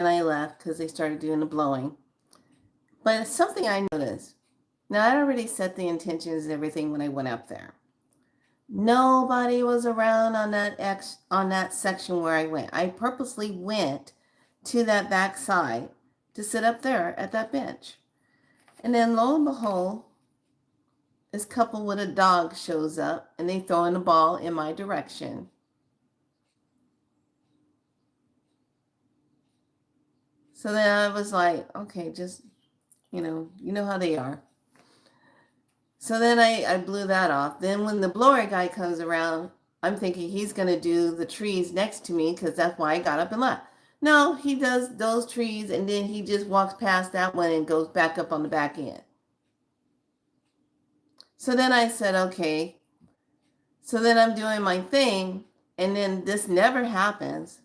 and I left because they started doing the blowing. But it's something I noticed. Now, I'd already set the intentions and everything when I went up there. Nobody was around on that section where I went. I purposely went to that back side to sit up there at that bench. And then lo and behold, this couple with a dog shows up and they throwing the ball in my direction. So then I was like, okay, just, you know how they are. So then I blew that off. Then when the blower guy comes around, I'm thinking he's going to do the trees next to me because that's why I got up and left. No, he does those trees and then he just walks past that one and goes back up on the back end. So then I said, okay. So then I'm doing my thing and then this never happens.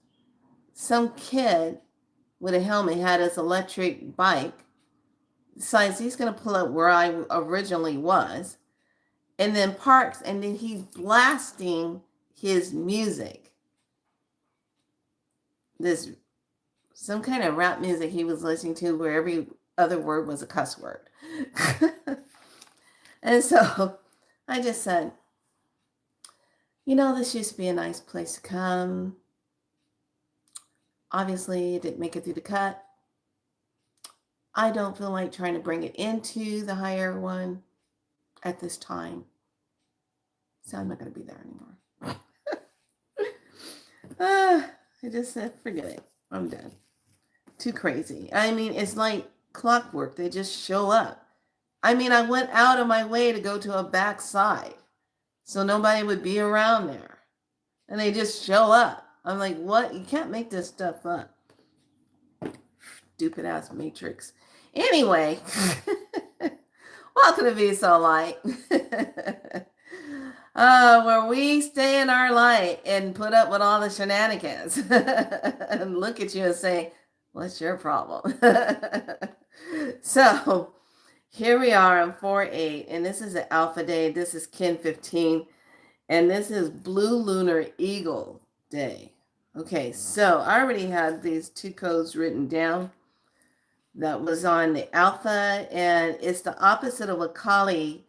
Some kid with a helmet had his electric bike, decides he's going to pull up where I originally was, and then parks, and then he's blasting his music. This some kind of rap music he was listening to where every other word was a cuss word. And so I just said, this used to be a nice place to come. Obviously, it didn't make it through the cut. I don't feel like trying to bring it into the higher one at this time. So I'm not going to be there anymore. I just said, forget it. I'm done. Too crazy. I mean, it's like clockwork. They just show up. I mean, I went out of my way to go to a back side so nobody would be around there. And they just show up. I'm like, what? You can't make this stuff up. Stupid ass Matrix. Anyway, welcome to Be So Light. Where we stay in our light and put up with all the shenanigans and look at you and say, what's your problem? So here we are on 4/8, and this is an alpha day. This is Kin 15, and this is Blue Lunar Eagle Day. Okay, so I already had these two codes written down. That was on the alpha, and it's the opposite of what Kali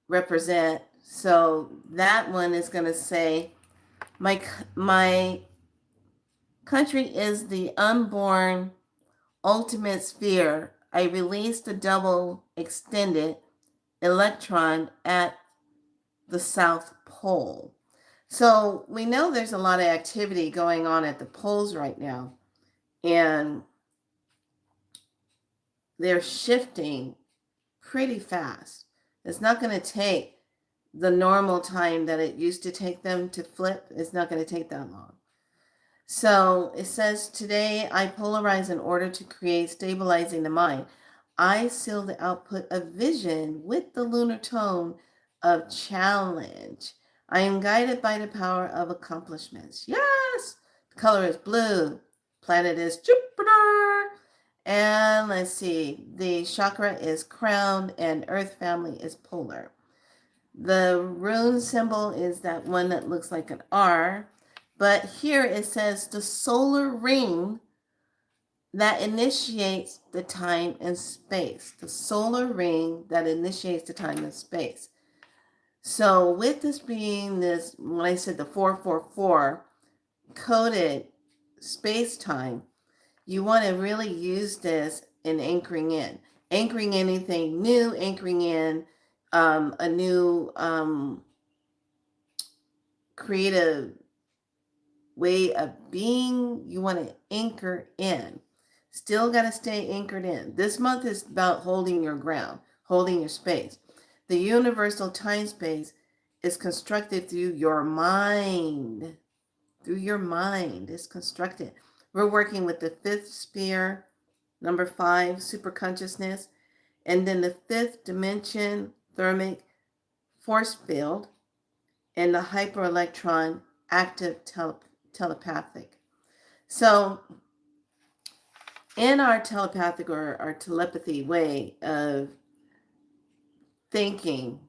represent. So that one is going to say, my country is the unborn ultimate sphere. I released the double extended electron at the South Pole. So we know there's a lot of activity going on at the poles right now, and they're shifting pretty fast. It's not going to take the normal time that it used to take them to flip. It's not going to take that long. So it says, today I polarize in order to create stabilizing the mind. I seal the output of vision with the lunar tone of challenge. I am guided by the power of accomplishments. Yes! The color is blue. Planet is Jupiter. And let's see, the chakra is crown and earth family is polar. The rune symbol is that one that looks like an R, but here it says the solar ring that initiates the time and space. The solar ring that initiates the time and space. So with this being this, when I said the 444 coded space-time, you want to really use this in anchoring in. Anchoring anything new, anchoring in a new creative way of being. You want to anchor in. Still got to stay anchored in. This month is about holding your ground, holding your space. The universal time space is constructed through your mind. Through your mind is constructed. We're working with the fifth sphere, number 5, super consciousness, and then the fifth dimension, thermic force field, and the hyperelectron, active telepathic. So in our telepathic or our telepathy way of thinking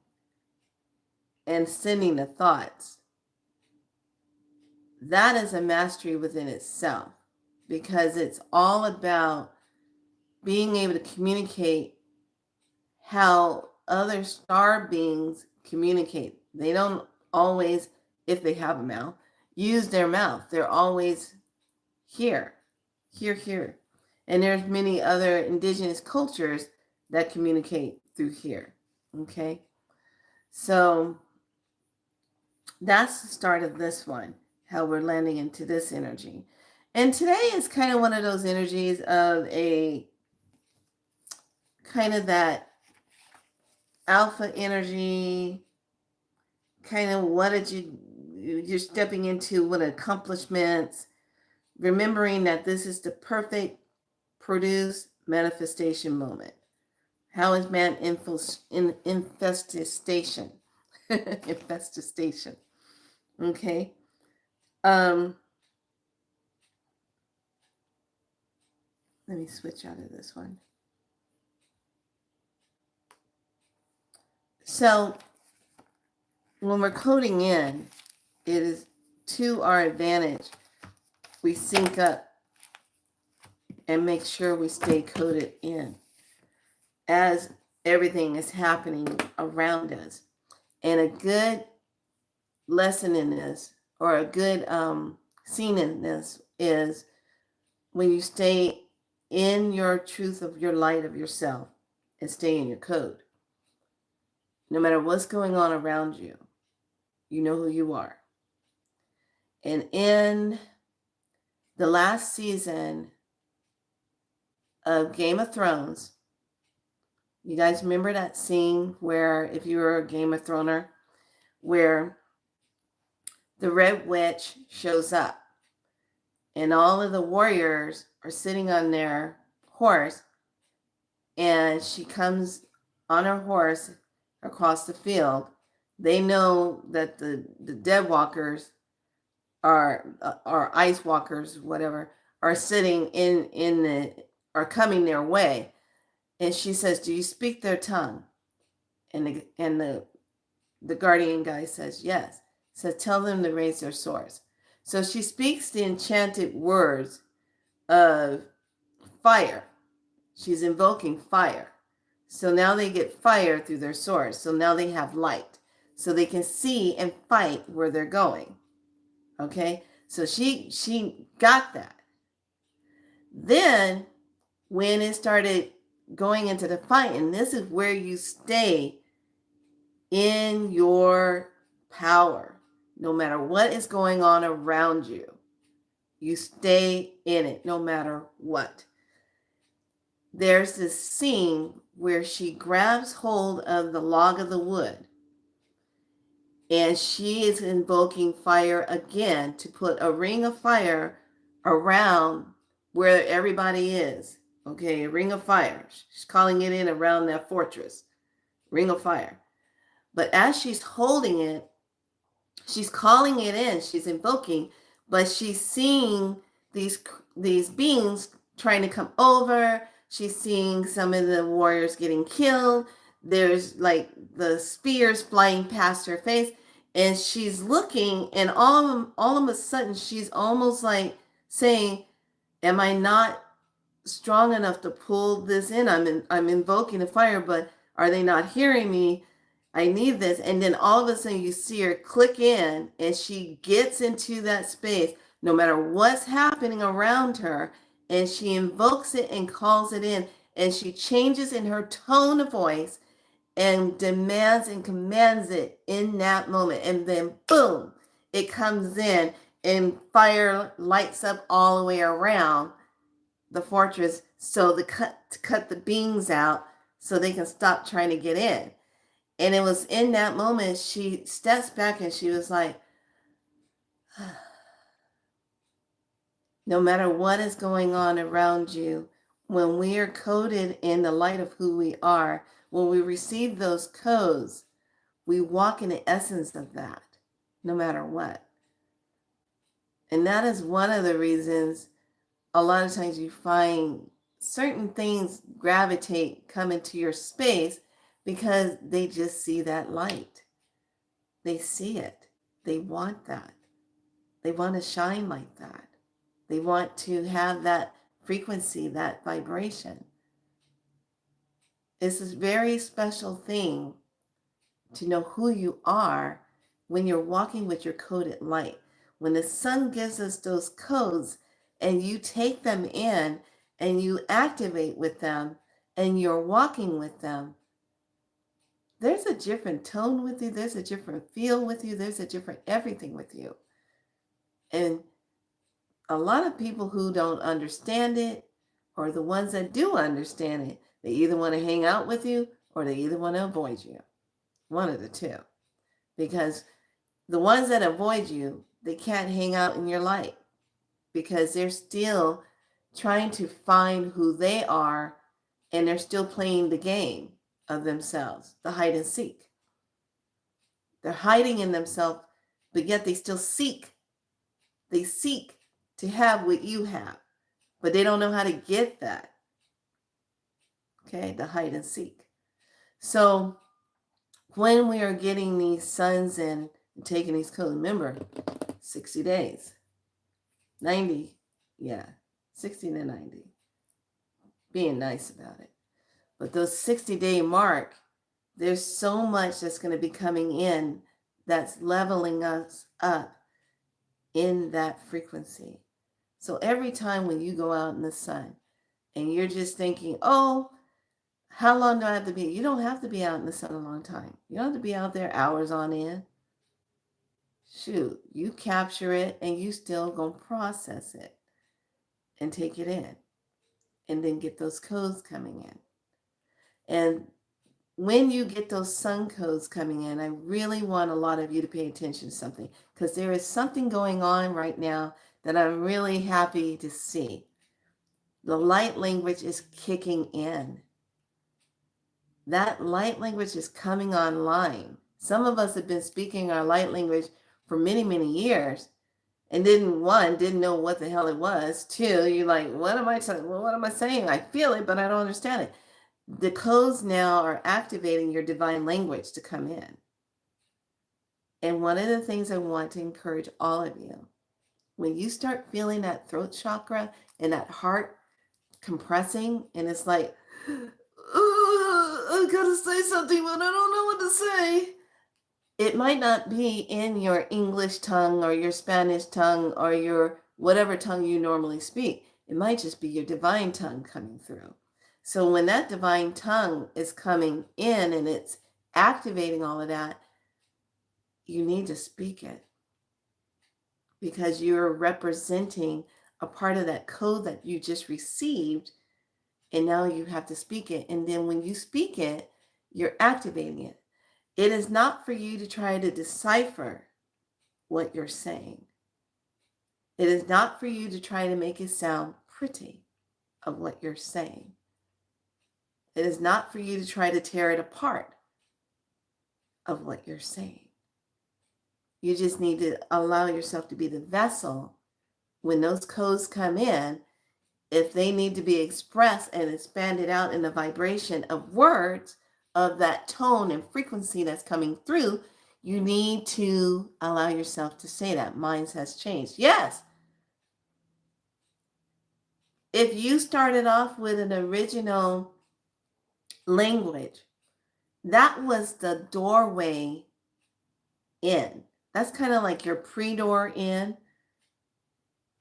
and sending the thoughts, that is a mastery within itself. because it's all about being able to communicate how other star beings communicate. They don't always, if they have a mouth, use their mouth. They're always here, here, here. And there's many other indigenous cultures that communicate through here. Okay. So that's the start of this one, how we're landing into this energy. And today is kind of one of those energies of a kind of that alpha energy, kind of what did you're stepping into, what accomplishments, remembering that this is the perfect produce manifestation moment. How is man infestation? Infestation. Okay. Let me switch out of this one. So when we're coding in, it is to our advantage. We sync up and make sure we stay coded in as everything is happening around us. And a good lesson in this, or a good scene in this, is when you stay in your truth of your light of yourself and stay in your code. No matter what's going on around you, you know who you are. And in the last season of Game of Thrones, you guys remember that scene where, if you were a Game of Throner, where the Red Witch shows up and all of the warriors are sitting on their horse, and she comes on her horse across the field. They know that the dead walkers are ice walkers, whatever, are sitting are coming their way. And she says, "Do you speak their tongue?" And the guardian guy says, "Yes." So tell them to raise their swords. So she speaks the enchanted words of fire. She's invoking fire. So now they get fire through their swords. So now they have light. So they can see and fight where they're going. Okay? So she got that. Then when it started going into the fight, and this is where you stay in your power. No matter what is going on around you, you stay in it no matter what. There's this scene where she grabs hold of the log of the wood, and she is invoking fire again to put a ring of fire around where everybody is. Okay, a ring of fire. She's calling it in around that fortress. Ring of fire. But as she's holding it, she's calling it in, she's invoking, but she's seeing these beings trying to come over. She's seeing some of the warriors getting killed. There's like the spears flying past her face, and she's looking, and all of a sudden she's almost like saying, "Am I not strong enough to pull this in? I'm invoking the fire, but are they not hearing me? I need this." And then all of a sudden you see her click in, and she gets into that space no matter what's happening around her, and she invokes it and calls it in, and she changes in her tone of voice and demands and commands it in that moment. And then boom, it comes in, and fire lights up all the way around the fortress, so to cut the beams out so they can stop trying to get in. And it was in that moment she steps back and she was like, no matter what is going on around you, when we are coded in the light of who we are, when we receive those codes, we walk in the essence of that, no matter what. And that is one of the reasons a lot of times you find certain things gravitate, come into your space, because they just see that light. They see it. They want that. They want to shine like that. They want to have that frequency, that vibration. It's a very special thing to know who you are when you're walking with your coded light. When the sun gives us those codes and you take them in and you activate with them and you're walking with them, there's a different tone with you, there's a different feel with you, there's a different everything with you. And a lot of people who don't understand it, or the ones that do understand it, they either want to hang out with you or they either want to avoid you. One of the two. Because the ones that avoid you, they can't hang out in your light because they're still trying to find who they are and they're still playing the game of themselves, the hide and seek. They're hiding in themselves, but yet they still seek. They seek to have what you have, but they don't know how to get that. Okay, the hide and seek. So when we are getting these suns in and taking these codes, remember, 60 days, 90, 60 to 90, being nice about it. But those 60-day mark, there's so much that's going to be coming in that's leveling us up in that frequency. So every time when you go out in the sun and you're just thinking, oh, how long do I have to be? You don't have to be out in the sun a long time. You don't have to be out there hours on end. Shoot, you capture it and you still gonna process it and take it in and then get those codes coming in. And when you get those sun codes coming in, I really want a lot of you to pay attention to something, because there is something going on right now that I'm really happy to see. The light language is kicking in. That light language is coming online. Some of us have been speaking our light language for many, many years and didn't know what the hell it was. Two, you're like, what am I saying? Well, what am I saying? I feel it, but I don't understand it. The codes now are activating your divine language to come in. And one of the things I want to encourage all of you, when you start feeling that throat chakra and that heart compressing, and it's like, I gotta say something, but I don't know what to say. It might not be in your English tongue or your Spanish tongue or your whatever tongue you normally speak. It might just be your divine tongue coming through. So when that divine tongue is coming in and it's activating all of that, you need to speak it, because you're representing a part of that code that you just received, and now you have to speak it. And then when you speak it, you're activating it. It is not for you to try to decipher what you're saying. It is not for you to try to make it sound pretty of what you're saying. It is not for you to try to tear it apart of what you're saying. You just need to allow yourself to be the vessel when those codes come in. If they need to be expressed and expanded out in the vibration of words, of that tone and frequency that's coming through, you need to allow yourself to say that. Mine has changed. Yes. If you started off with an original language, that was the doorway in. That's kind of like your pre-door in.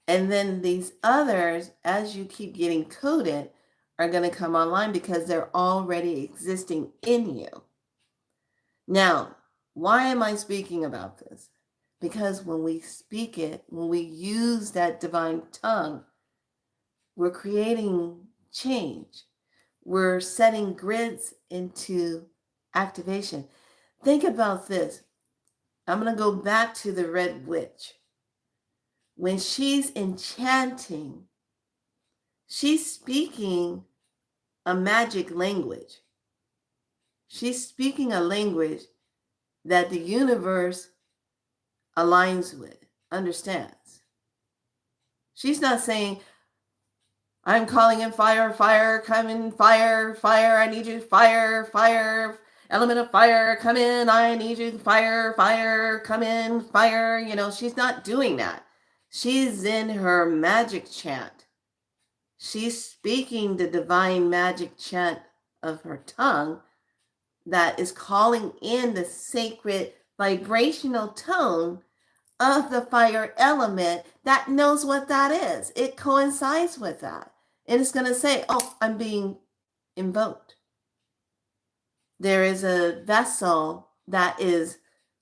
And then these others, as you keep getting coded, are going to come online because they're already existing in you. Now, why am I speaking about this? Because when we speak it, when we use that divine tongue, we're creating change. We're setting grids into activation. Think about this. I'm going to go back to the Red Witch. When she's enchanting, she's speaking a magic language. She's speaking a language that the universe aligns with, understands. She's not saying, I'm calling in fire, fire, come in, fire, fire, I need you, fire, fire, element of fire, come in, I need you, fire, fire, come in, fire. She's not doing that. She's in her magic chant. She's speaking the divine magic chant of her tongue that is calling in the sacred vibrational tone of the fire element that knows what that is. It coincides with that. And it's going to say, oh, I'm being invoked. There is a vessel that is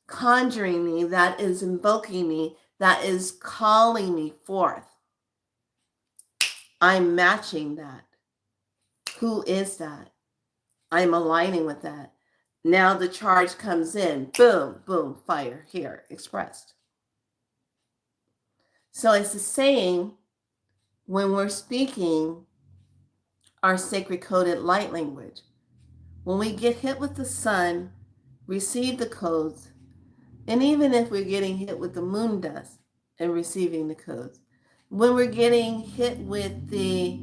conjuring me, that is invoking me, that is calling me forth. I'm matching that. Who is that? I'm aligning with that. Now the charge comes in. Boom, boom, fire here expressed. So it's the saying when we're speaking our sacred coded light language. When we get hit with the sun, receive the codes, and even if we're getting hit with the moon dust and receiving the codes, when we're getting hit with the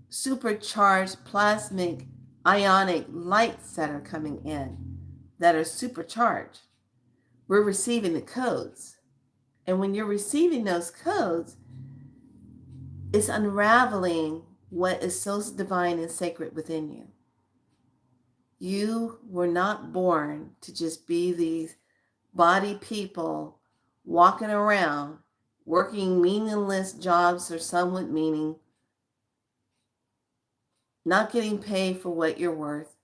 supercharged plasmic ionic lights that are coming in, that are supercharged, we're receiving the codes. And when you're receiving those codes, it's unraveling what is so divine and sacred within you. You were not born to just be these body people walking around, working meaningless jobs or some with meaning, not getting paid for what you're worth,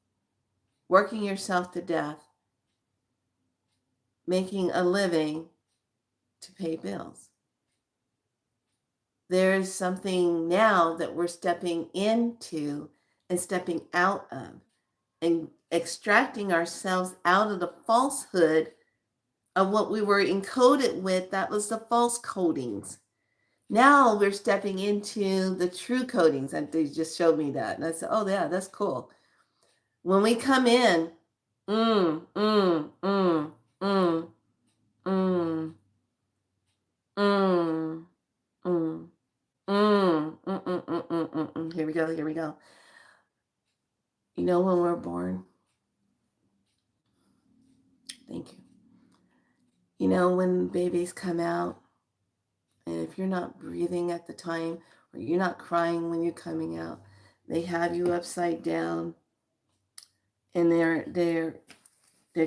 working yourself to death, making a living to pay bills. There is something now that we're stepping into and stepping out of and extracting ourselves out of the falsehood of what we were encoded with. That was the false codings. Now we're stepping into the true codings. And they just showed me that. And I said, oh, yeah, that's cool. When we come in, here we go. You know, when we're born, thank you. You know, when babies come out, and if you're not breathing at the time, or you're not crying when you're coming out, they have you upside down, and they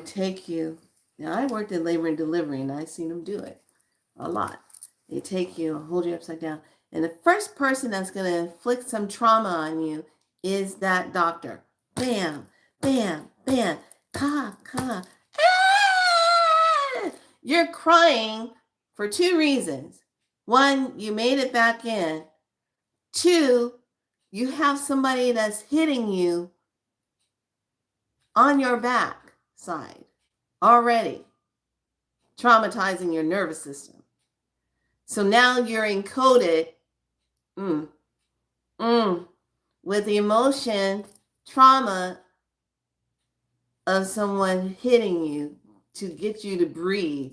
take you. Now, I worked in labor and delivery, and I've seen them do it a lot. They take you and hold you upside down. And the first person that's going to inflict some trauma on you is that doctor. Bam, bam, bam, ka. Ah! You're crying for two reasons. One, you made it back in. Two, you have somebody that's hitting you on your back side already, traumatizing your nervous system. So now you're encoded with the emotion, trauma of someone hitting you to get you to breathe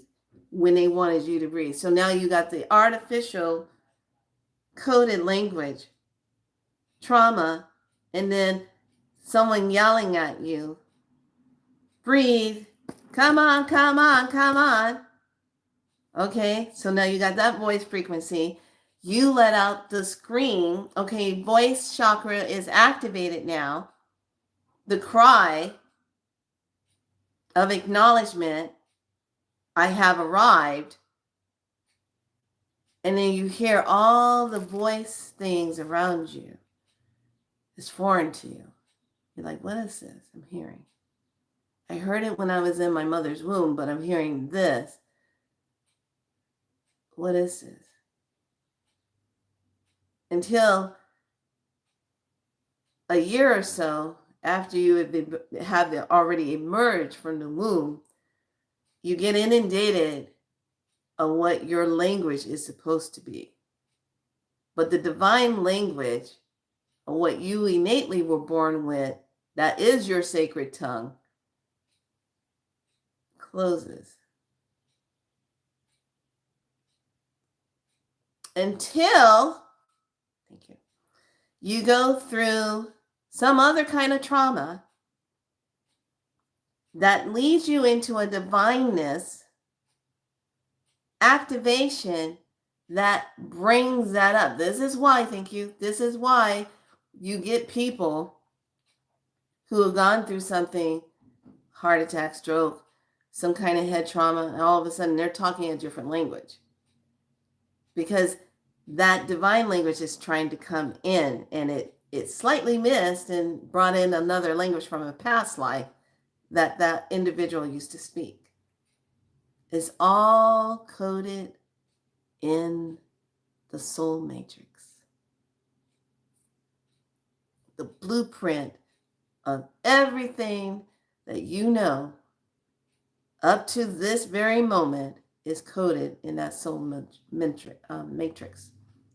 when they wanted you to breathe. So now you got the artificial coded language, trauma, and then someone yelling at you, breathe, come on. Okay, so now you got that voice frequency. You let out the scream. Okay, voice chakra is activated now. The cry of acknowledgement, I have arrived. And then you hear all the voice things around you. It's foreign to you. You're like, what is this I'm hearing? I heard it when I was in my mother's womb, but I'm hearing this. What is this? Until a year or so after you have already emerged from the womb, you get inundated of what your language is supposed to be. But the divine language of what you innately were born with, that is your sacred tongue, closes. Until, thank you, you go through some other kind of trauma that leads you into a divineness activation that brings that up. This is why, thank you. This is why you get people who have gone through something, heart attack, stroke, some kind of head trauma, and all of a sudden they're talking a different language. Because that divine language is trying to come in, and it slightly missed and brought in another language from a past life that individual used to speak. It's all coded in the soul matrix, the blueprint of everything that you know up to this very moment is coded in that soul matrix,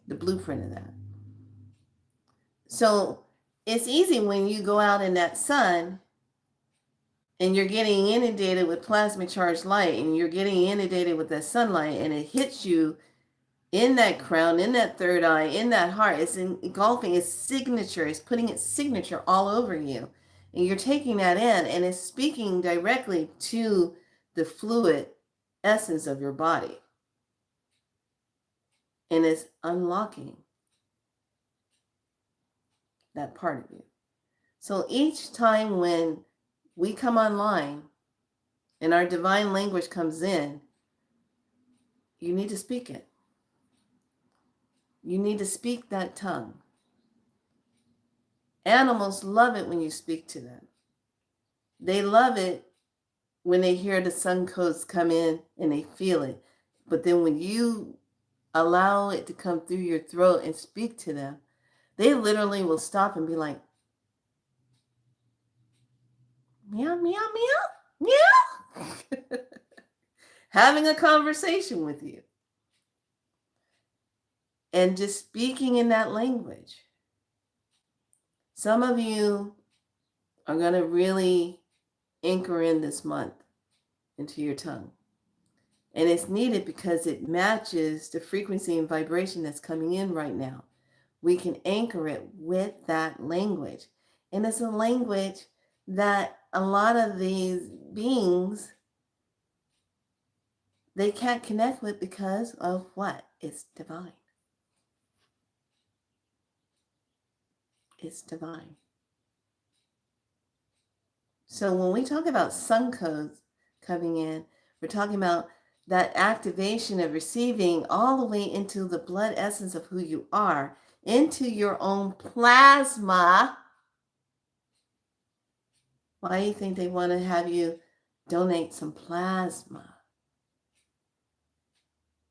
the blueprint of that. So it's easy when you go out in that sun and you're getting inundated with plasma charged light, and you're getting inundated with that sunlight, and it hits you in that crown, in that third eye, in that heart. It's engulfing its signature. It's putting its signature all over you. And you're taking that in, and it's speaking directly to the fluid essence of your body. And it's unlocking that part of you. So each time when we come online and our divine language comes in, you need to speak it. You need to speak that tongue. Animals love it when you speak to them. They love it when they hear the sun codes come in and they feel it. But then when you allow it to come through your throat and speak to them, they literally will stop and be like, meow, meow, meow, meow. Having a conversation with you. And just speaking in that language. Some of you are going to really anchor in this month into your tongue. And it's needed because it matches the frequency and vibration that's coming in right now. We can anchor it with that language. And it's a language that a lot of these beings, they can't connect with because of what? It's divine. It's divine. So when we talk about sun codes coming in, we're talking about that activation of receiving all the way into the blood essence of who you are, into your own plasma. Why do you think they want to have you donate some plasma?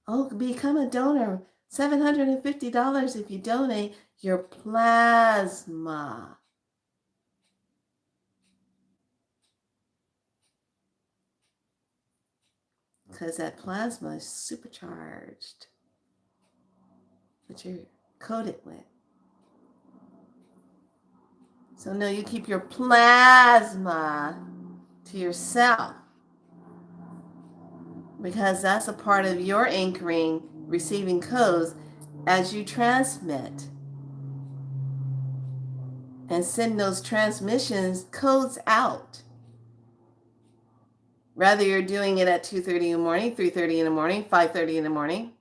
Oh, become a donor. $750 if you donate your plasma. Because that plasma is supercharged, what you're coated with. So no, you keep your plasma to yourself, because that's a part of your anchoring, receiving codes as you transmit and send those transmissions codes out. Whether you're doing it at 2:30 in the morning, 3:30 in the morning, 5:30 in the morning.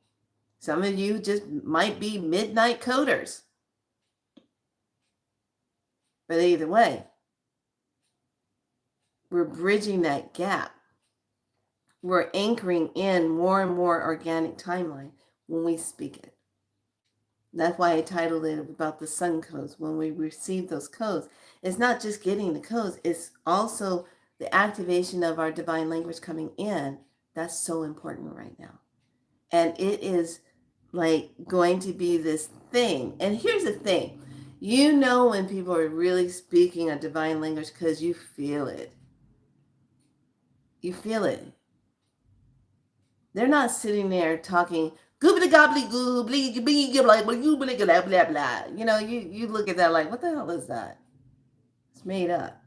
Some of you just might be midnight coders. But either way, we're bridging that gap. We're anchoring in more and more organic timeline when we speak it. That's why I titled it about the sun codes. When we receive those codes, it's not just getting the codes, it's also the activation of our divine language coming in. That's so important right now. And it is like going to be this thing. And here's the thing. You know when people are really speaking a divine language because you feel it. You feel it. They're not sitting there talking goobly gobbly goobly blah blah blah. You know, you look at that like, what the hell is that? It's made up.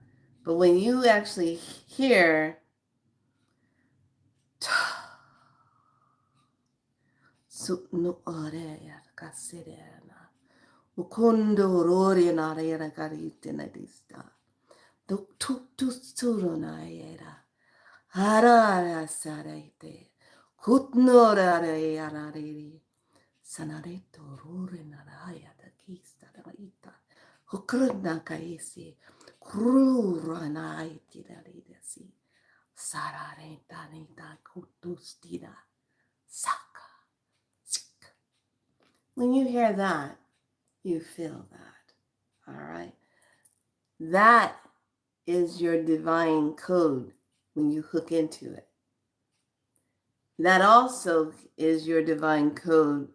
But when you actually hear Sanareto rure naraya da kista da ita. Hukrna kaisi. Kruranai tidaridasi. Sarareta nita kutustida. Saka. Sik. When you hear that, you feel that. All right. That is your divine code when you hook into it. That also is your divine code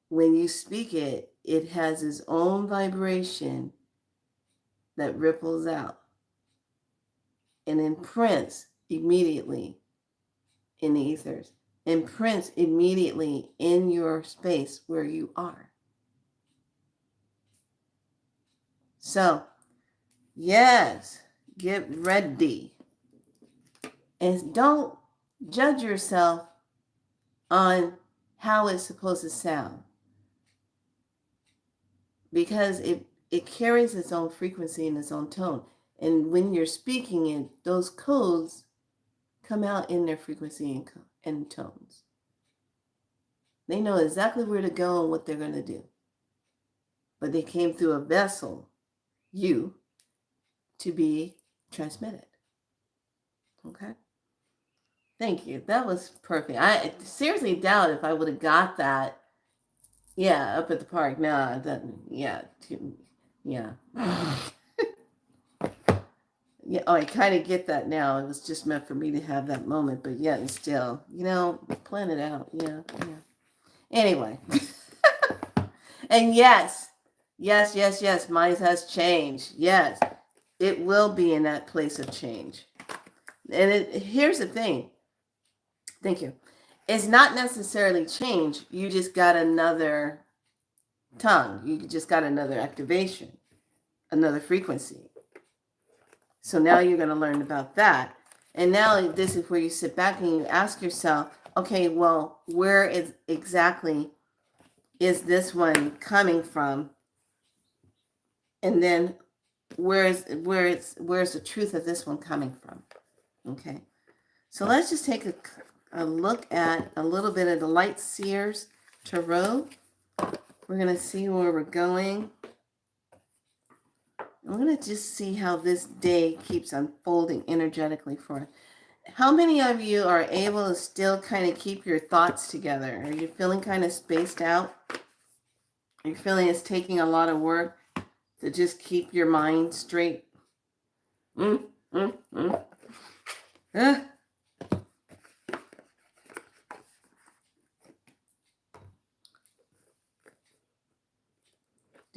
when you speak it. It has its own vibration that ripples out and imprints immediately in the ethers, imprints immediately in your space where you are. So, yes, get ready. And don't judge yourself on how it's supposed to sound, because it carries its own frequency and its own tone. And when you're speaking it, those codes come out in their frequency and tones. They know exactly where to go and what they're going to do. But they came through a vessel, you, to be transmitted. Okay? Thank you. That was perfect. I seriously doubt if I would have got that. Yeah, up at the park. No, that, yeah. Yeah. Yeah, oh, I kind of get that now. It was just meant for me to have that moment, but yet and still, plan it out. Yeah. Anyway. And yes, mine has changed. Yes, it will be in that place of change. And here's the thing. Thank you. It's not necessarily change. You just got another tongue. You just got another activation, another frequency. So now you're going to learn about that. And now this is where you sit back and you ask yourself, okay, well, where is exactly is this one coming from? And then where's the truth of this one coming from? Okay. So let's just take a look at a little bit of the Light Seers Tarot. We're going to see where we're going. I'm going to just see how this day keeps unfolding energetically for us. How many of you are able to still kind of keep your thoughts together? Are you feeling kind of spaced out? Are you feeling it's taking a lot of work to just keep your mind straight? Do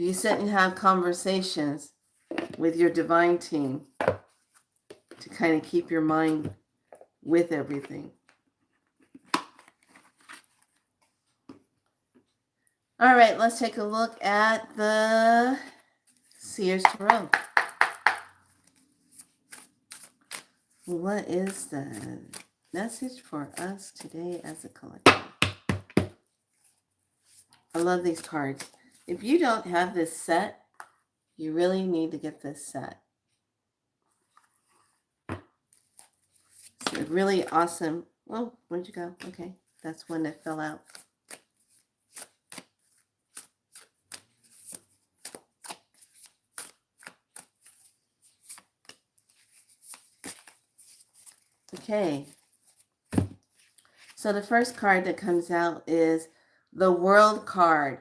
you sit and have conversations with your divine team to kind of keep your mind with everything? All right, let's take a look at the Seers Tarot. What is the message for us today as a collective? I love these cards. If you don't have this set, you really need to get this set. It's a really awesome. Oh, where'd you go? Okay, that's one that fell out. Okay. So the first card that comes out is the World card.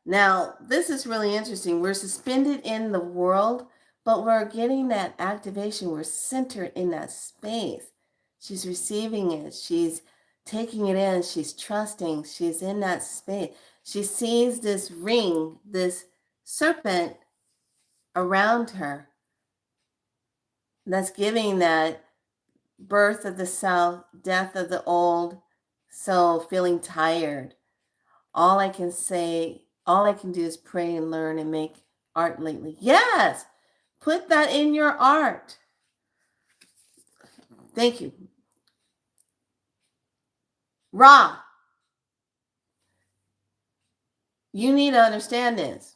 Now, this is really interesting. We're suspended in the world, but we're getting that activation. We're centered in that space. She's receiving it. She's taking it in. She's trusting. She's in that space. She sees this ring, this serpent around her that's giving that birth of the self, death of the old, so feeling tired. All I can do is pray and learn and make art lately. Yes, put that in your art. Thank you. Ra, you need to understand this.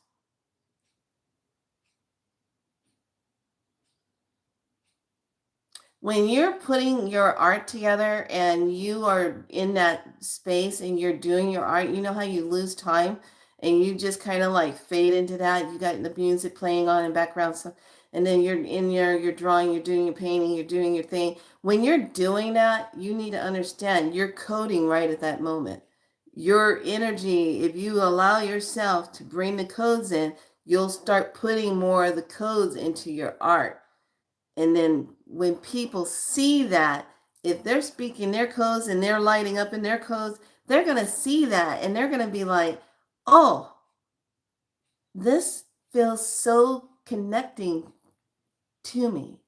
when you're putting your art together and you are in that space and you're doing your art, you know how you lose time and you just kind of like fade into that. You got the music playing on in background stuff, and then you're in your you're drawing, you're doing your painting, you're doing your thing. When you're doing that, you need to understand you're coding right at that moment. Your energy, if you allow yourself to bring the codes in, you'll start putting more of the codes into your art. And then when people see that, if they're speaking their codes and they're lighting up in their codes, they're going to see that and they're going to be like, oh, this feels so connecting to me.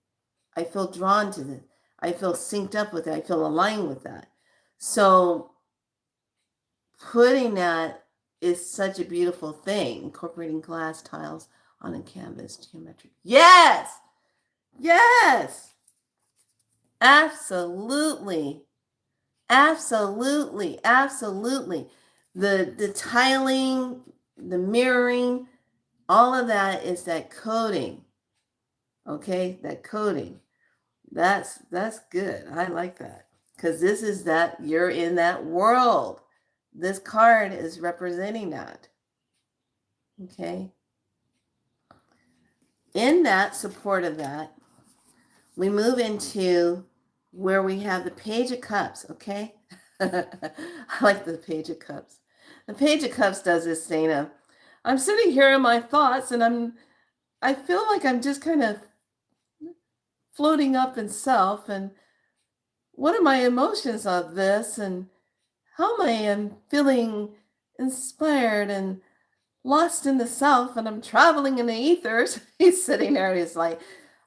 I feel drawn to this. I feel synced up with it. I feel aligned with that. So putting that is such a beautiful thing. Incorporating glass tiles on a canvas, geometric. Yes! Yes! Absolutely. Absolutely. Absolutely. The tiling, the mirroring, all of that is that coding. Okay? That coding. That's good. I like that. Because this is that you're in that world. This card is representing that. Okay? In that support of that, we move into where we have the Page of Cups, okay? I like the Page of Cups. The Page of Cups does this thing of, I'm sitting here in my thoughts and I feel like I'm just kind of floating up in self, and what are my emotions of this, and how am I feeling inspired and lost in the self, and I'm traveling in the ethers. He's sitting there and he's like,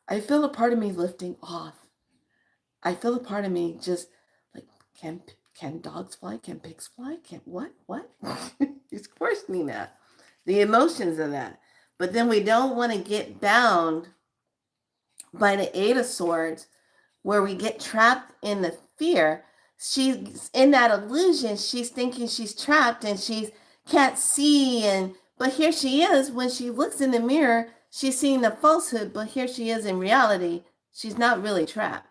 I feel a part of me lifting off. I feel a part of me just like, can dogs fly? Can pigs fly? Can what? What? He's questioning that, the emotions of that. But then we don't want to get bound by the Eight of Swords, where we get trapped in the fear. She's in that illusion. She's thinking she's trapped and she can't see. But here she is. When she looks in the mirror, she's seeing the falsehood. But here she is in reality. She's not really trapped.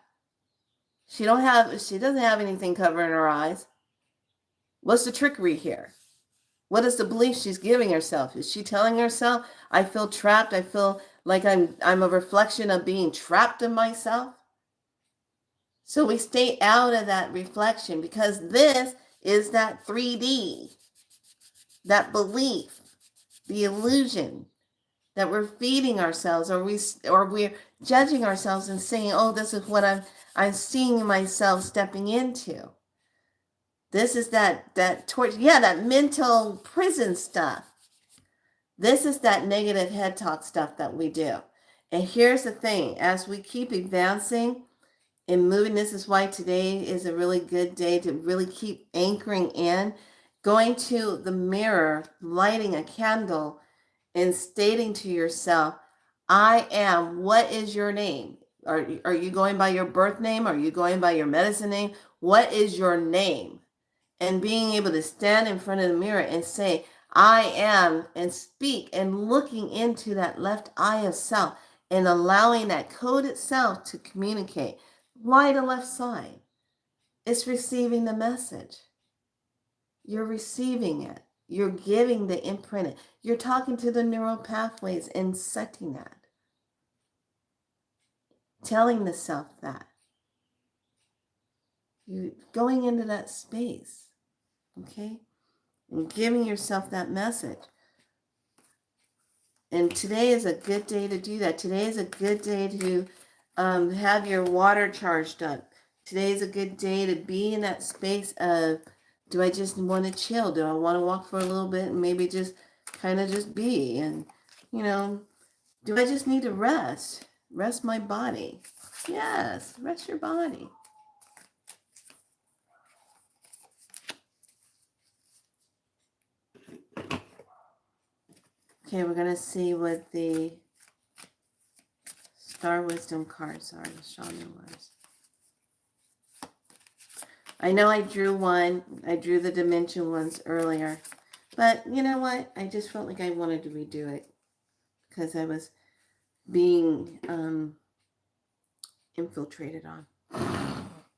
She doesn't have anything covering her eyes. What's the trickery here? What is the belief she's giving herself? Is she telling herself, I feel trapped, I feel like I'm a reflection of being trapped in myself? So we stay out of that reflection, because this is that 3D, that belief, the illusion that we're feeding ourselves, or we're judging ourselves and saying, oh, this is what I'm seeing myself stepping into. This is that torture, that mental prison stuff. This is that negative head talk stuff that we do. And here's the thing, as we keep advancing and moving, this is why today is a really good day to really keep anchoring in, going to the mirror, lighting a candle, and stating to yourself, I am. What is your name? Are you going by your birth name? Are you going by your medicine name? What is your name? And being able to stand in front of the mirror and say, I am, and speak, and looking into that left eye of self and allowing that code itself to communicate. Why the left side? It's receiving the message. You're receiving it. You're giving the imprint. You're talking to the neural pathways and setting that. Telling the self that. You're going into that space. Okay? And giving yourself that message. And today is a good day to do that. Today is a good day to have your water charged up. Today is a good day to be in that space of, do I just want to chill? Do I want to walk for a little bit and maybe just kind of just be? And, do I just need to rest? Rest my body. Yes, rest your body. Okay, we're going to see what the Star Wisdom cards are, the Shaman. I know I drew one. I drew the dimension ones earlier. But you know what? I just felt like I wanted to redo it because I was being infiltrated on.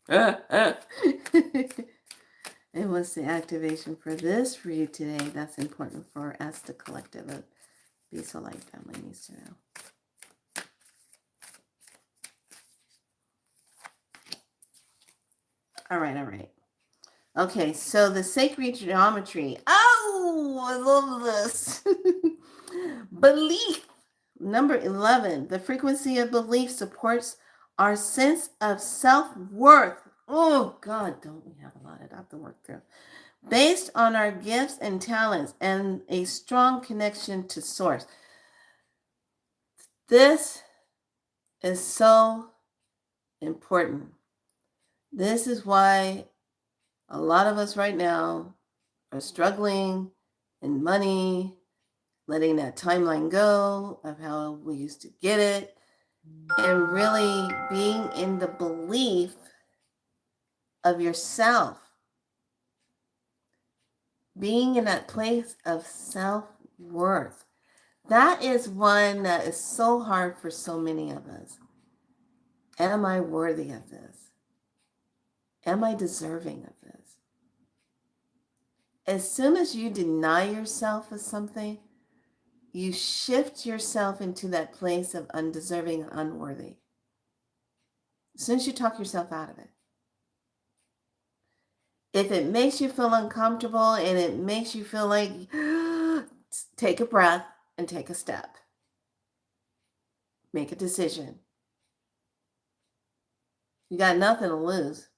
And what's the activation for this for you today? That's important for us, the collective of Be So Light family needs to know. All right. Okay, so the sacred geometry. Oh, I love this. Belief. Number 11. The frequency of belief supports our sense of self-worth. Oh, God, don't we have a lot of that to work through? Based on our gifts and talents and a strong connection to source. This is so important. This is why a lot of us right now are struggling in money, letting that timeline go of how we used to get it, and really being in the belief of yourself. Being in that place of self-worth. That is one that is so hard for so many of us. Am I worthy of this? Am I deserving of this? As soon as you deny yourself of something, you shift yourself into that place of undeserving and unworthy. As soon as you talk yourself out of it. If it makes you feel uncomfortable and it makes you feel like, take a breath and take a step. Make a decision. You got nothing to lose.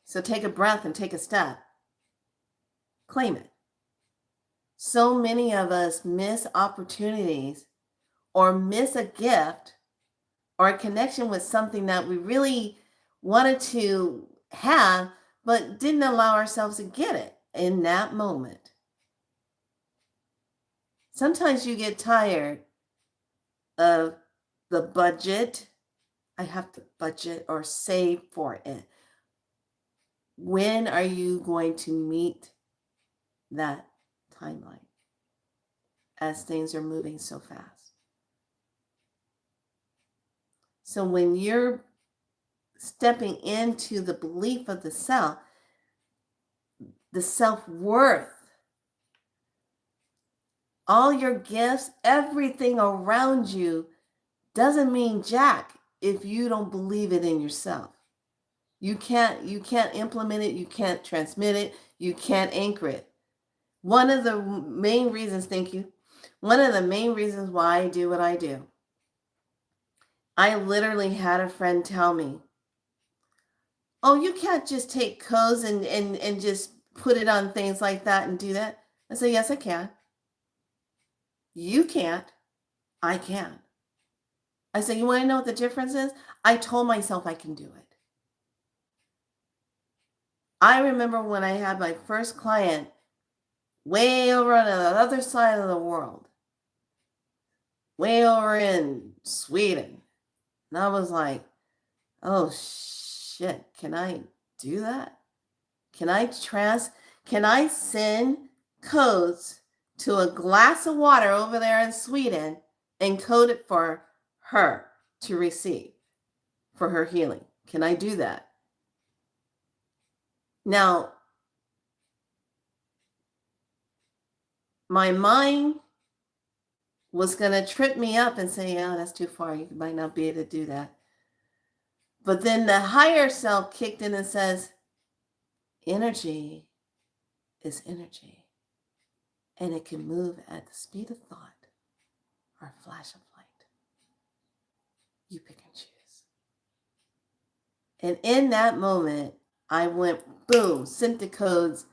So take a breath and take a step. Claim it. So many of us miss opportunities or miss a gift or a connection with something that we really wanted to have, but didn't allow ourselves to get it in that moment. Sometimes you get tired of the budget. I have to budget or save for it. When are you going to meet that timeline as things are moving so fast? So when you're stepping into the belief of the self, the self-worth, all your gifts, everything around you doesn't mean jack if you don't believe it in yourself. You can't implement it, you can't transmit it, you can't anchor it. One of the main reasons, thank you. One of the main reasons why I do what I do. I literally had a friend tell me, oh, you can't just take codes and just put it on things like that and do that. I said, yes, I can. You can't. I can. I said, you want to know what the difference is? I told myself I can do it. I remember when I had my first client way over on the other side of the world, way over in Sweden. And I was like, oh shit, can I do that? Can I send codes to a glass of water over there in Sweden and code it for her to receive for her healing? Can I do that? Now, my mind was going to trip me up and say, oh, that's too far. You might not be able to do that. But then the higher self kicked in and says, energy is energy. And it can move at the speed of thought or a flash of light. You pick and choose. And in that moment, I went, boom, sent the codes,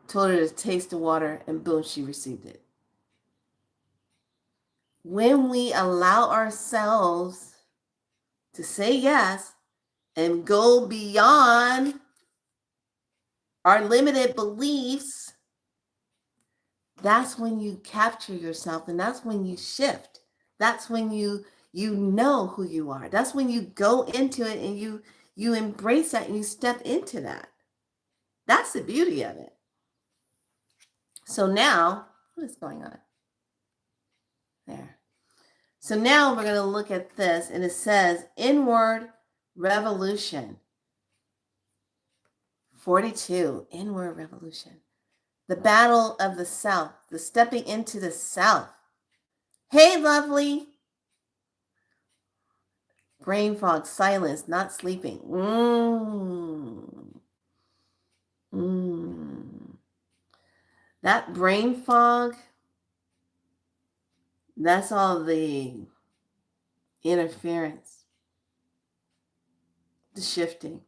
told her to taste the water, and boom, she received it. When we allow ourselves to say yes and go beyond our limited beliefs, that's when you capture yourself and that's when you shift. That's when you know who you are. That's when you go into it and you embrace that and you step into that. That's the beauty of it. So now, what is going on? There. So now we're going to look at this, and it says inward revolution. 42, inward revolution. The battle of the South, the stepping into the South. Hey, lovely. Brain fog, silence, not sleeping. That brain fog, that's all the interference, the shifting.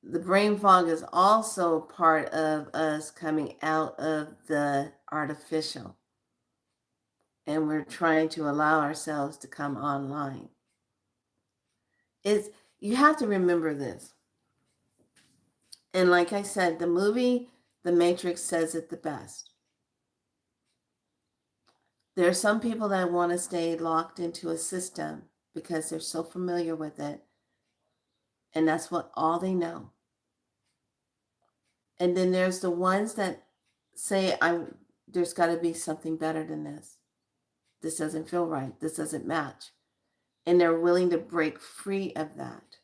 The brain fog is also part of us coming out of the artificial. And we're trying to allow ourselves to come online. You have to remember this. And like I said, the movie The Matrix says it the best. There are some people that want to stay locked into a system because they're so familiar with it. And that's what all they know. And then there's the ones that say, there's got to be something better than this. This doesn't feel right. This doesn't match. And they're willing to break free of that.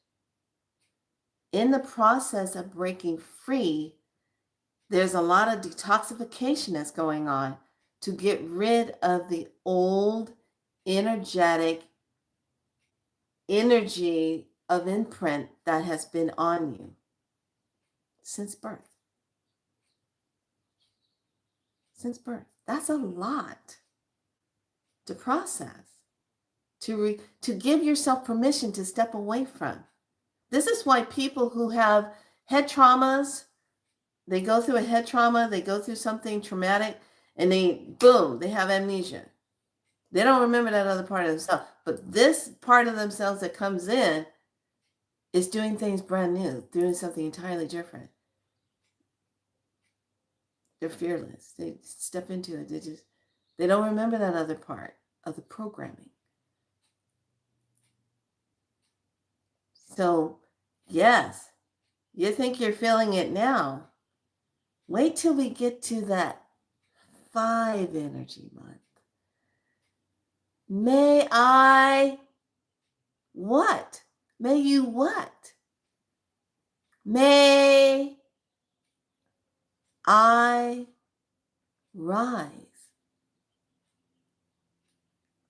In the process of breaking free, there's a lot of detoxification that's going on to get rid of the old energetic energy of imprint that has been on you since birth. Since birth. That's a lot to process, to give yourself permission to step away from. This is why people who have head traumas, they go through a head trauma, they go through something traumatic, and they have amnesia. They don't remember that other part of themselves. But this part of themselves that comes in is doing things brand new, doing something entirely different. They're fearless. They step into it. They don't remember that other part of the programming. So, yes, you think you're feeling it now. Wait till we get to that 5 energy month. May I what? May you what? May I rise.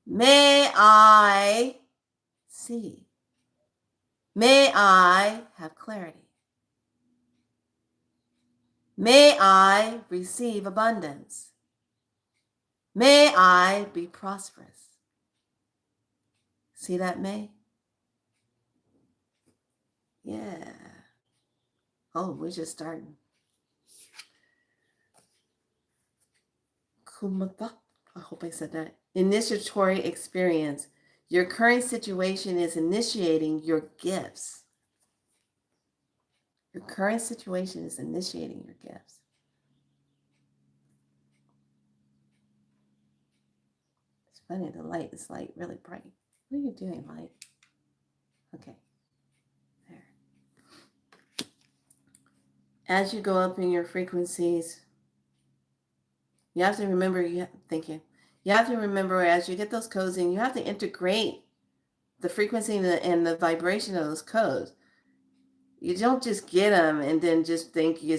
May I see. May I have clarity. May I receive abundance. May I be prosperous. See that, May? Yeah. Oh, we're just starting. Kumata. I hope I said that. Initiatory experience. Your current situation is initiating your gifts. Your current situation is initiating your gifts. It's funny, the light is like really bright. What are you doing, light? Okay. There. As you go up in your frequencies, you have to remember, thank you. You have to remember as you get those codes in, you have to integrate the frequency and the vibration of those codes. You don't just get them and then just think you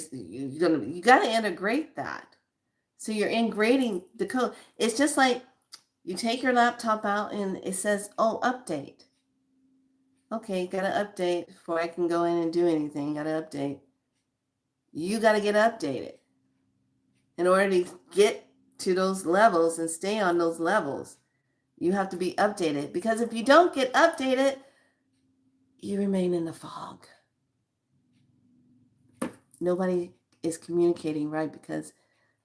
got to integrate that. So you're integrating the code. It's just like you take your laptop out and it says, oh, update. Okay, got to update before I can go in and do anything. Got to update. You got to get updated in order to get to those levels and stay on those levels. You have to be updated, because if you don't get updated, you remain in the fog. Nobody is communicating right because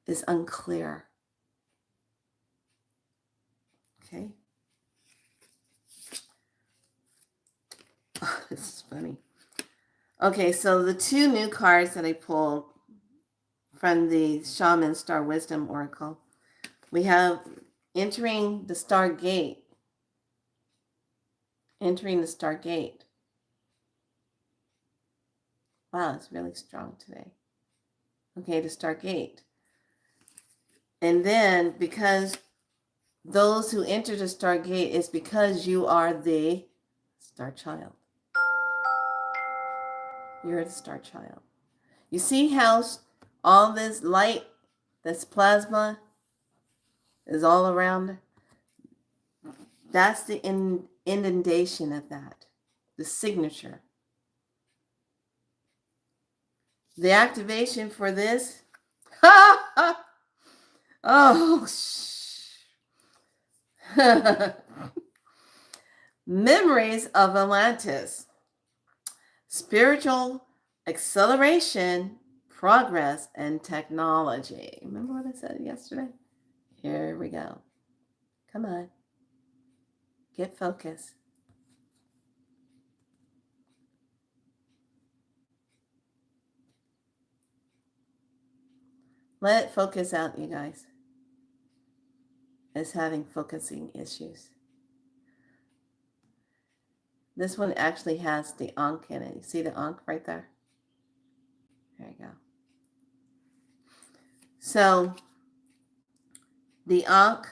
it's unclear. Okay. Oh, this is funny. Okay, so the 2 new cards that I pulled from the Shaman Star Wisdom Oracle, we have entering the Star Gate. Entering the Star Gate. Wow, it's really strong today. Okay, the Star Gate. And then because those who enter the Stargate is because you are the Star Child. You're the Star Child. You see how all this light, this plasma, is all around? That's the inundation of that, the signature. The activation for this, oh, memories of Atlantis, spiritual acceleration, progress, and technology. Remember what I said yesterday? Here we go. Come on. Get focused. Let it focus out, you guys. It's having focusing issues. This one actually has the Ankh in it. You see the Ankh right there? There you go. So, the Ankh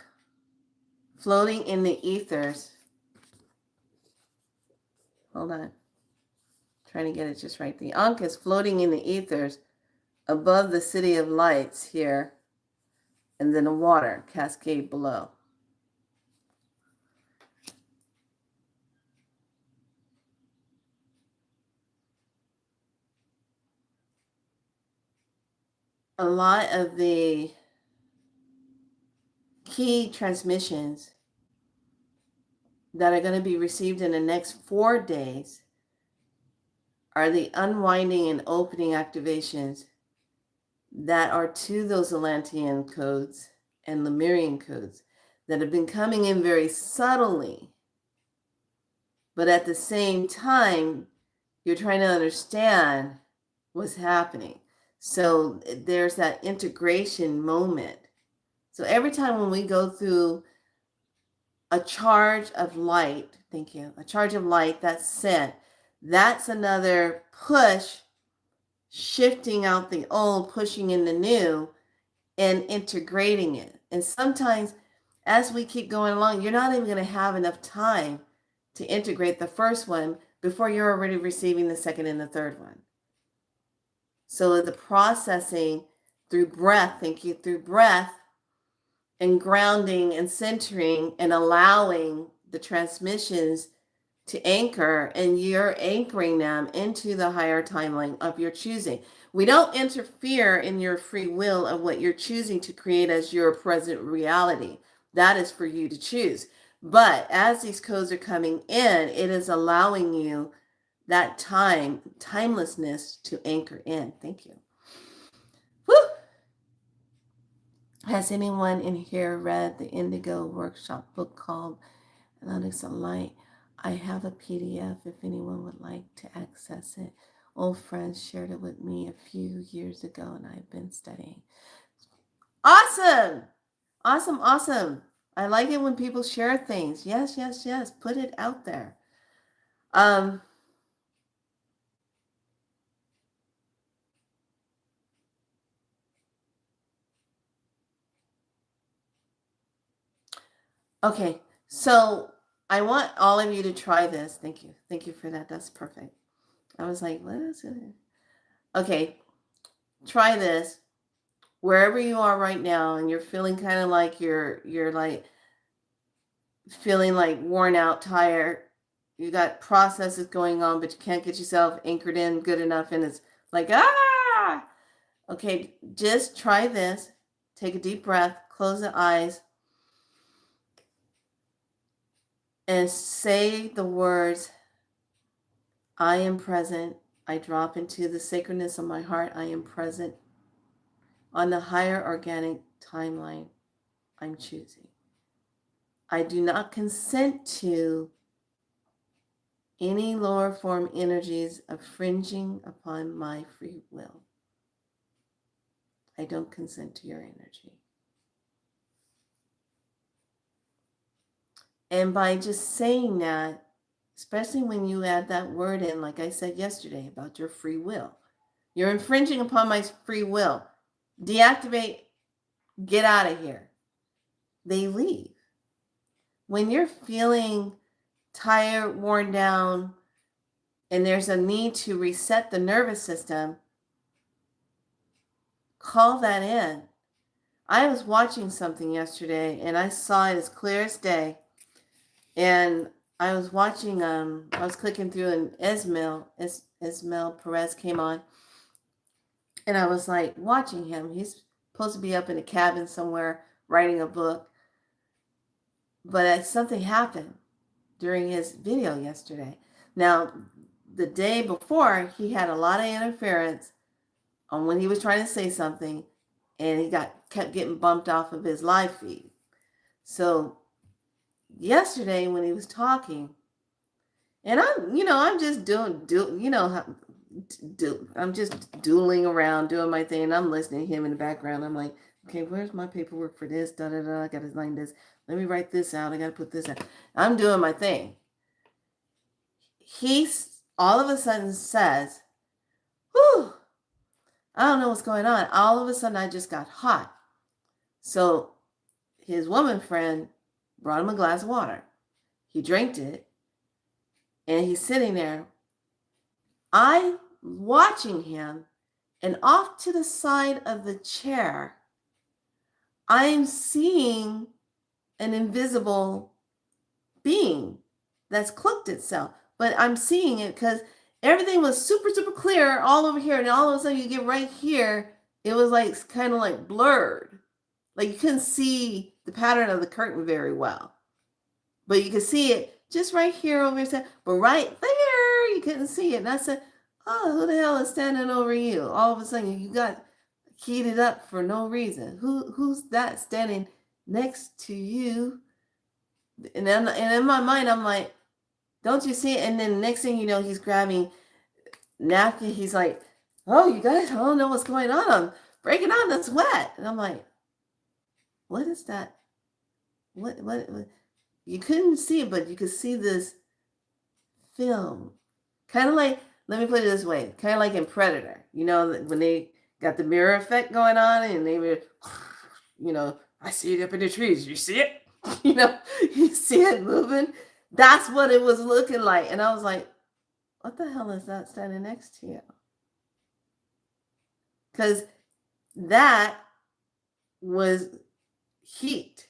floating in the ethers. Hold on. Trying to get it just right. The Ankh is floating in the ethers above the City of Lights here, and then the water cascade below. A lot of the key transmissions that are going to be received in the next 4 days are the unwinding and opening activations that are to those Atlantean codes and Lemurian codes that have been coming in very subtly. But at the same time, you're trying to understand what's happening. So there's that integration moment. So every time when we go through a charge of light, thank you, a charge of light that's sent, that's another push, shifting out the old, pushing in the new, and integrating it. And sometimes as we keep going along, you're not even going to have enough time to integrate the first one before you're already receiving the second and the third one. So the processing through breath, thank you, through breath and grounding and centering and allowing the transmissions to anchor, and you're anchoring them into the higher timeline of your choosing. We don't interfere in your free will of what you're choosing to create as your present reality. That is for you to choose. But as these codes are coming in, it is allowing you that timelessness to anchor in. Thank you. Woo! Has anyone in here read the Indigo Workshop book called Atlantis of Light? I have a PDF if anyone would like to access it. Old friends shared it with me a few years ago and I've been studying. Awesome! Awesome, awesome. I like it when people share things. Yes, yes, yes. Put it out there. Okay, so I want all of you to try this. Thank you. Thank you for that. That's perfect. I was like, what is it? Okay, try this. Wherever you are right now and you're feeling kind of like you're like feeling like worn out, tired, you got processes going on, but you can't get yourself anchored in good enough, and it's like, ah! Okay, just try this. Take a deep breath, close the eyes, and say the words, I am present. I drop into the sacredness of my heart. I am present on the higher organic timeline I'm choosing. I do not consent to any lower form energies infringing upon my free will. I don't consent to your energy. And by just saying that, especially when you add that word in, like I said yesterday about your free will, you're infringing upon my free will. Deactivate, get out of here. They leave. When you're feeling tired, worn down, and there's a need to reset the nervous system, call that in. I was watching something yesterday and I saw it as clear as day. And I was watching, I was clicking through and Esmail Perez came on. And I was like watching him. He's supposed to be up in a cabin somewhere writing a book. But something happened during his video yesterday. Now, the day before, he had a lot of interference on when he was trying to say something, and he kept getting bumped off of his live feed. So yesterday when he was talking, and I'm just I'm just dueling around doing my thing, and I'm listening to him in the background. I'm like, okay, where's my paperwork for this? Da da da. I got to line this. Let me write this out. I got to put this out. I'm doing my thing. He all of a sudden says, whew, I don't know what's going on. All of a sudden, I just got hot. So his woman friend brought him a glass of water. He drank it, and he's sitting there. I'm watching him, and off to the side of the chair, I'm seeing an invisible being that's cloaked itself. But I'm seeing it because everything was super, super clear all over here. And all of a sudden you get right here, it was like kind of like blurred. Like you couldn't see the pattern of the curtain very well. But you could see it just right here over here. But right there, you couldn't see it. And I said, oh, who the hell is standing over you? All of a sudden you got heated up for no reason. Who's that standing next to you? And in my mind, I'm like, don't you see it? And then the next thing you know, he's grabbing napkin. He's like, oh, you guys, I don't know what's going on. I'm breaking out in sweat. And I'm like, what is that? What? You couldn't see it, but you could see this film. Kind of like, let me put it this way, kind of like in Predator. You know, when they got the mirror effect going on and they were, I see it up in the trees. You see it? You see it moving. That's what it was looking like. And I was like, what the hell is that standing next to you? Because that was heat.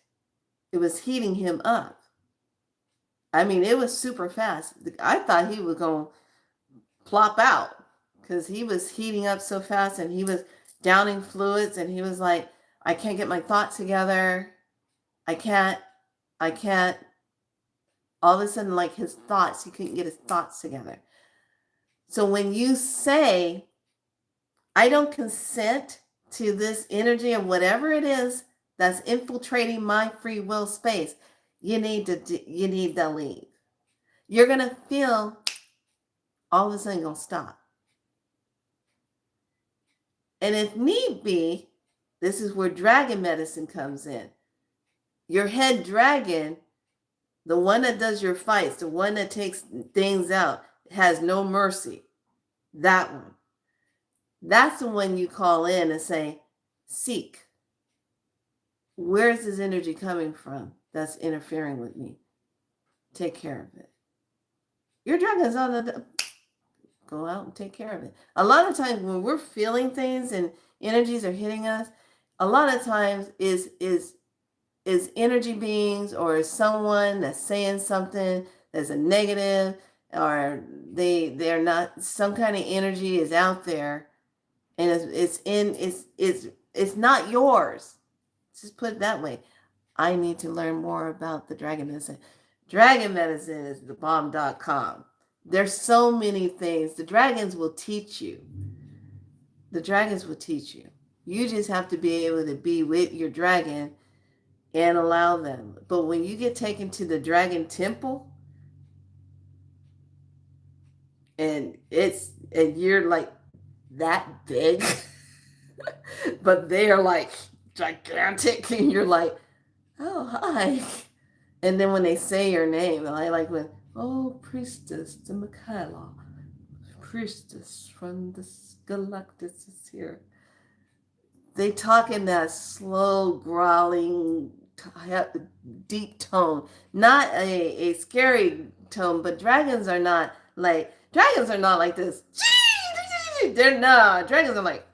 It was heating him up. I mean, it was super fast. I thought he was going to plop out because he was heating up so fast and he was downing fluids and he was like, I can't get my thoughts together. I can't. All of a sudden, like his thoughts, he couldn't get his thoughts together. So when you say, I don't consent to this energy of whatever it is that's infiltrating my free will space, you need to leave. You're going to feel all of a sudden going to stop. And if need be, this is where dragon medicine comes in. Your head dragon, the one that does your fights, the one that takes things out, has no mercy. That one. That's the one you call in and say, seek. Where's this energy coming from that's interfering with me? Take care of it. Your dragon's on the go out and take care of it. A lot of times when we're feeling things and energies are hitting us, a lot of times is energy beings or someone that's saying something that's a negative, or they're not, some kind of energy is out there and it's not yours. Just put it that way. I need to learn more about the dragon medicine. Dragon medicine is thebomb.com. There's so many things. The dragons will teach you. The dragons will teach you. You just have to be able to be with your dragon and allow them. But when you get taken to the dragon temple and you're like that big, but they're like gigantic, and you're like, oh, hi. And then when they say your name, I like when, oh, Priestess to Michaela, Priestess from the Galactus is here. They talk in that slow, growling deep tone, not a scary tone, but dragons are not like this. They're not. Dragons are like,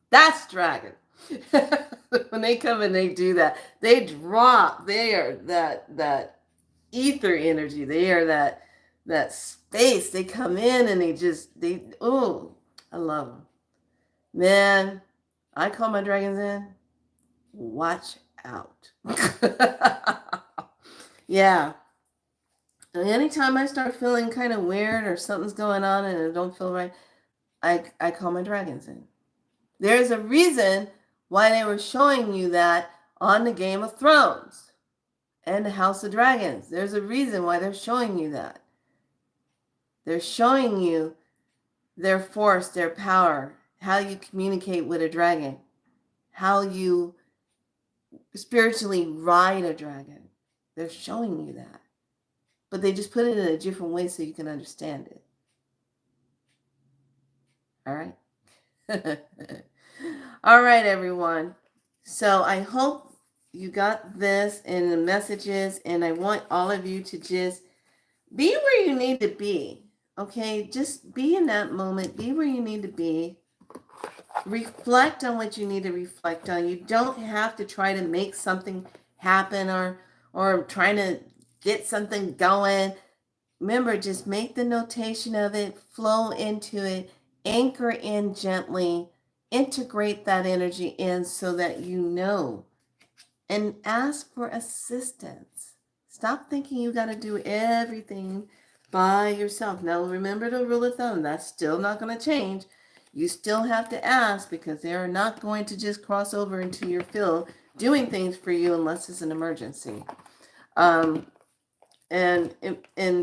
that's dragon. When they come and they do that, they drop. They are that ether energy. They are that space. They come in and oh, I love them. Man, I call my dragons in. Watch out. Yeah. And anytime I start feeling kind of weird or something's going on and I don't feel right, I call my dragons in. There's a reason why they were showing you that on the Game of Thrones and the House of Dragons. There's a reason why they're showing you that. They're showing you their force, their power, how you communicate with a dragon, how you spiritually ride a dragon. They're showing you that. But they just put it in a different way so you can understand it. All right? All right, everyone. So I hope you got this in the messages, and I want all of you to just be where you need to be. Okay? Just be in that moment. Be where you need to be. Reflect on what you need to reflect on. You don't have to try to make something happen or trying to get something going. Remember, just make the notation of it, flow into it, anchor in gently, integrate that energy in so that you know, and ask for assistance. Stop thinking you got to do everything by yourself. Now, remember the rule of thumb, that's still not going to change. You still have to ask because they are not going to just cross over into your field doing things for you unless it's an emergency. And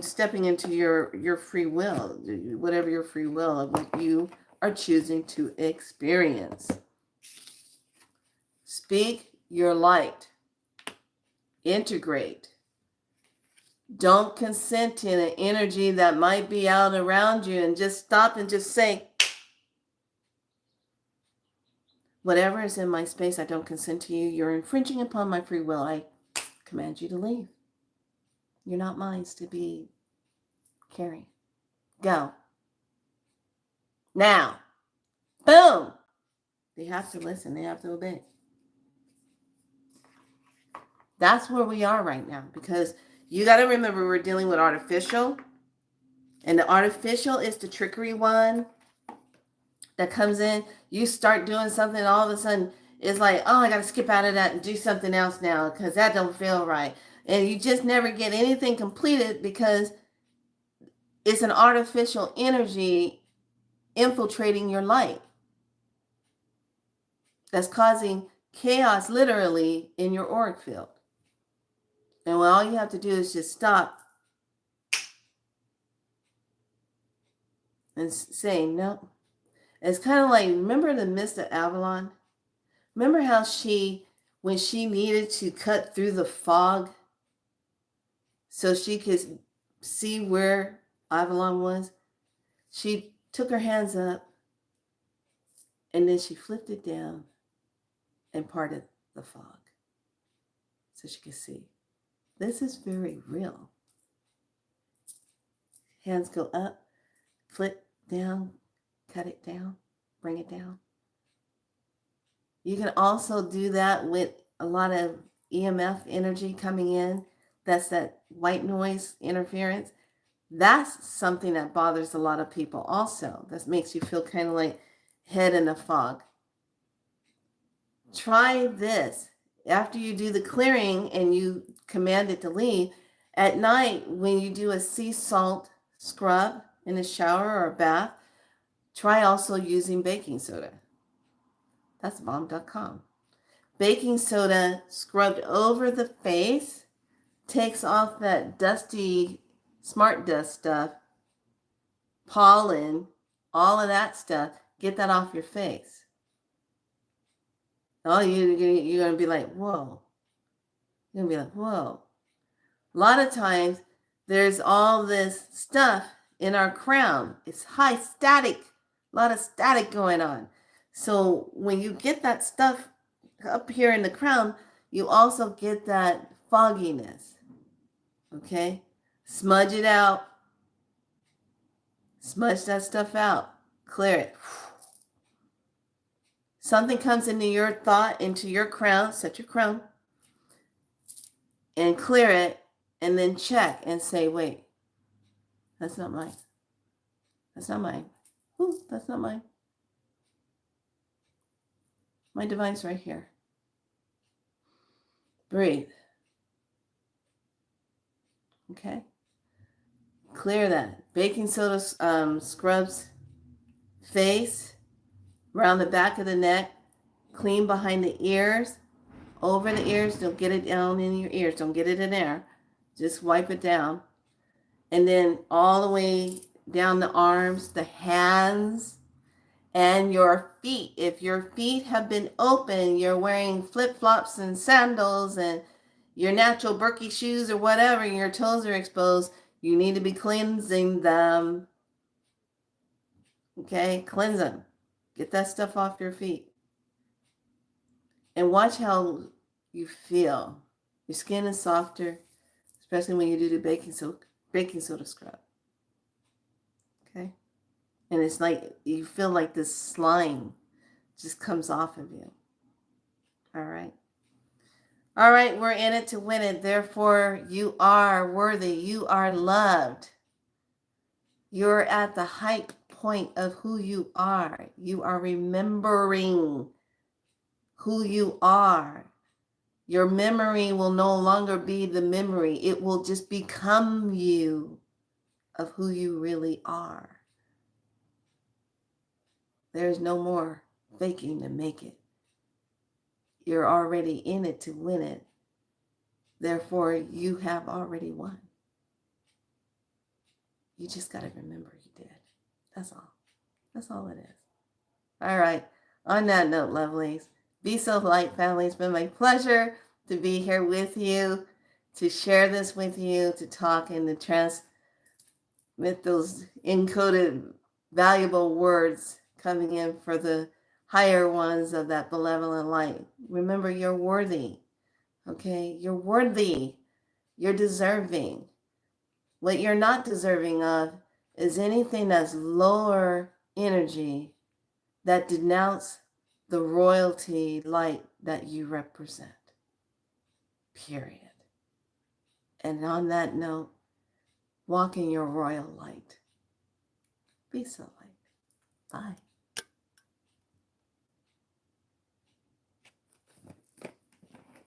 stepping into your free will, whatever your free will of what you are choosing to experience. Speak your light. Integrate. Don't consent to an energy that might be out around you and just stop and just say, whatever is in my space, I don't consent to you. You're infringing upon my free will. I command you to leave. You're not mine to be carrying. Go. Now. Boom. They have to listen. They have to obey. That's where we are right now, because you got to remember we're dealing with artificial, and the artificial is the trickery one that comes in. You start doing something, all of a sudden it's like, oh, I got to skip out of that and do something else now because that don't feel right. And you just never get anything completed because it's an artificial energy infiltrating your light that's causing chaos literally in your auric field. And all you have to do is just stop and say no. It's kind of like, remember the Mist of Avalon? Remember how when she needed to cut through the fog so she could see where Avalon was, she took her hands up and then she flipped it down and parted the fog so she could see. This is very real. Hands go up, flip down, cut it down, bring it down. You can also do that with a lot of EMF energy coming in. That's that white noise interference. That's something that bothers a lot of people also. That makes you feel kind of like head in a fog. Try this. After you do the clearing and you command it to leave, at night when you do a sea salt scrub in a shower or a bath, try also using baking soda. That's bomb.com. Baking soda scrubbed over the face takes off that dusty smart dust stuff, pollen, all of that stuff. Get that off your face. Oh, you're going to be like, whoa. You're going to be like, whoa. A lot of times there's all this stuff in our crown. It's high static, a lot of static going on. So when you get that stuff up here in the crown, you also get that fogginess. Okay? Smudge it out. Smudge that stuff out. Clear it. Something comes into your thought, into your crown, set your crown, and clear it, and then check and say, wait, that's not mine. That's not mine. Ooh, that's not mine. My divine's right here. Breathe. Okay? Clear that. Baking soda scrubs face, around the back of the neck, clean behind the ears, over the ears. Don't get it down in your ears. Don't get it in there. Just wipe it down. And then all the way down the arms, the hands, and your feet. If your feet have been open, you're wearing flip-flops and sandals and your natural Birkie shoes or whatever, and your toes are exposed, you need to be cleansing them. Okay? Cleanse them. Get that stuff off your feet. And watch how you feel. Your skin is softer, especially when you do the baking soda scrub. Okay? And it's like you feel like this slime just comes off of you. All right. All right, we're in it to win it. Therefore, you are worthy. You are loved. You're at the high point of who you are. You are remembering who you are. Your memory will no longer be the memory. It will just become you of who you really are. There's no more faking to make it. You're already in it to win it. Therefore, you have already won. You just got to remember you did. That's all. That's all it is. All right. On that note, lovelies, be so light, family. It's been my pleasure to be here with you, to share this with you, to talk and to transmit those encoded, valuable words coming in for the higher ones of that benevolent light. Remember, you're worthy. Okay? You're worthy. You're deserving. What you're not deserving of is anything that's lower energy that denounce the royalty light that you represent. Period. And on that note, walk in your royal light. Be so light. Bye.